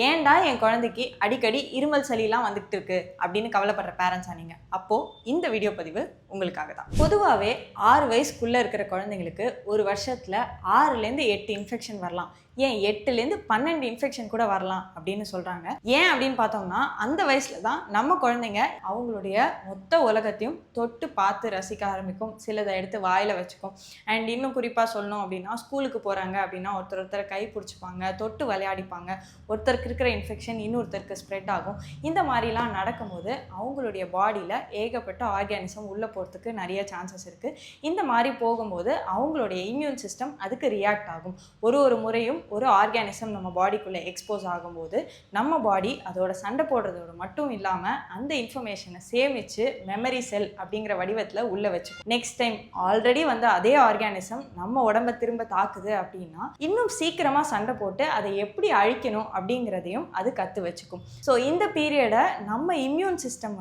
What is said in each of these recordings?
ஏன்டா என் குழந்தைக்கு அடிக்கடி இருமல் சளிலாம் வந்துகிட்டு இருக்கு அப்படின்னு கவலைப்படுற பேரண்ட்ஸா நீங்க? அப்போ இந்த வீடியோ பதிவு உங்களுக்காக தான். பொதுவாகவே 6 வயசுக்குள்ள இருக்கிற குழந்தைங்களுக்கு ஒரு வருஷத்துல 6லேருந்து 8 இன்ஃபெக்ஷன் வரலாம். ஏன் 8லேருந்து 12 இன்ஃபெக்ஷன் கூட வரலாம் அப்படின்னு சொல்றாங்க. ஏன் அப்படின்னு பார்த்தோம்னா அந்த வயசுல தான் நம்ம குழந்தைங்க அவங்களுடைய மொத்த உலகத்தையும் தொட்டு பார்த்து ரசிக்க ஆரம்பிக்கும். சிலதை எடுத்து வாயில வச்சுக்கும். அண்ட் இன்னும் குறிப்பா சொல்லணும் அப்படின்னா ஸ்கூலுக்கு போறாங்க அப்படின்னா ஒருத்தரை கை பிடிச்சிப்பாங்க, தொட்டு விளையாடிப்பாங்க. ஒருத்தருக்கு இருக்கிற இன்ஃபெக்ஷன் இன்னொருத்தருக்கு ஸ்ப்ரெட் ஆகும். இந்த மாதிரிலாம் நடக்கும்போது அவங்களுடைய பாடியில் ஏகப்பட்ட ஆர்கானிசம் உள்ளே போகிறதுக்கு நிறைய சான்சஸ் இருக்குது. இந்த மாதிரி போகும்போது அவங்களுடைய இம்யூன் சிஸ்டம் அதுக்கு ரியாக்ட் ஆகும். ஒரு முறையும் ஒரு ஆர்கானிசம் நம்ம பாடிக்குள்ளே எக்ஸ்போஸ் ஆகும்போது நம்ம பாடி அதோட சண்டை போடுறதோட மட்டும் இல்லாமல் அந்த இன்ஃபர்மேஷனை சேமித்து மெமரி செல் அப்படிங்கிற வடிவத்தில் உள்ளே வச்சுக்கும். நெக்ஸ்ட் டைம் ஆல்ரெடி அதே ஆர்கானிசம் நம்ம உடம்பை திரும்ப தாக்குது அப்படின்னா இன்னும் சீக்கிரமாக சண்டை போட்டு அதை எப்படி அழிக்கணும் அப்படிங்கிறதையும் அது கற்று வச்சுக்கும். ஸோ இந்த பீரியடை நம்ம இம்யூன் சிஸ்டம்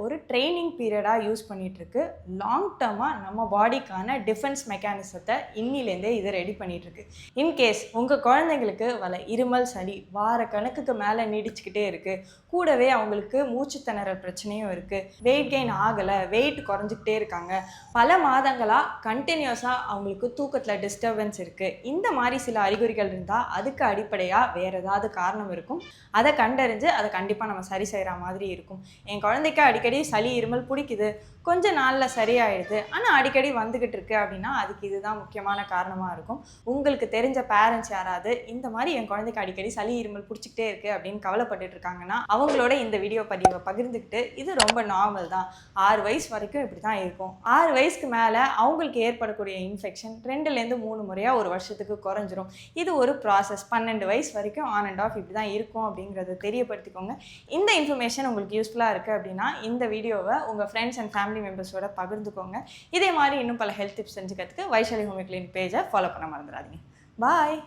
ஒரு ட்ரைனிங் பீரியடாக யூஸ் பண்ணிகிட்ருக்கு. லாங் டேர்மாக நம்ம பாடிக்கான டிஃபென்ஸ் மெக்கானிசத்தை இன்னிலேருந்தே இதை ரெடி பண்ணிகிட்ருக்கு. இன்கேஸ் உங்கள் குழந்தைங்களுக்கு இருமல் சளி வார கணக்குக்கு மேலே நீடிச்சுக்கிட்டே இருக்குது, கூடவே அவங்களுக்கு மூச்சு திணறல் பிரச்சனையும் இருக்குது, வெயிட் கெயின் ஆகலை, வெயிட் குறைஞ்சிக்கிட்டே இருக்காங்க, பல மாதங்களாக கண்டினியூஸாக அவங்களுக்கு தூக்கத்தில் டிஸ்டர்பன்ஸ் இருக்குது, இந்த மாதிரி சில அறிகுறிகள் இருந்தால் அதுக்கு அடிப்படையாக வேறு ஏதாவது காரணம் இருக்கும். அதை கண்டறிஞ்சு அதை கண்டிப்பாக நம்ம சரி செய்கிற மாதிரி இருக்கும். என் குழந்தைக்கு அடிக்கடி சளி இருமல் பிடிக்குது, கொஞ்ச நாளில் சரியாயிடுது, ஆனால் அடிக்கடி வந்துக்கிட்டு இருக்கு அப்படின்னா அதுக்கு இதுதான் முக்கியமான காரணமாக இருக்கும். உங்களுக்கு தெரிஞ்ச பேரண்ட்ஸ் யாராவது இந்த மாதிரி என் குழந்தைக்கு அடிக்கடி சளி இருமல் பிடிச்சிக்கிட்டே இருக்குது அப்படின்னு கவலைப்பட்டுட்டு இருக்காங்கன்னா அவங்களோட இந்த வீடியோ பதிவை பகிர்ந்துக்கிட்டு இது ரொம்ப நார்மல் தான், 6 வயசு வரைக்கும் இப்படி தான் இருக்கும், 6 வயசுக்கு மேலே அவங்களுக்கு ஏற்படக்கூடிய இன்ஃபெக்ஷன் 2லேருந்து 3 முறையாக ஒரு வருஷத்துக்கு குறைஞ்சிரும். இது ஒரு ப்ராசஸ். 12 வயசு வரைக்கும் ஆன் அண்ட் ஆஃப் இப்படி தான் இருக்கும் அப்படிங்கிறத தெரியப்படுத்திக்கோங்க. இந்த இன்ஃபர்மேஷன் உங்களுக்கு யூஸ்ஃபுல்லாக இருக்குது அப்படின்னா இந்த வீடியோவை உங்கள் ஃப்ரெண்ட்ஸ் அண்ட் ஃபேமிலி மெம்பர்ஸோட பகிர்ந்துக்கோங்க. இதே மாதிரி இன்னும் பல ஹெல்த் டிப்ஸ் தெரிஞ்சுக்கிறதுக்கு வைஷாலி ஹோமியோக்ளினிக் பேஜை ஃபாலோ பண்ண மறந்துடாதீங்க. பாய்.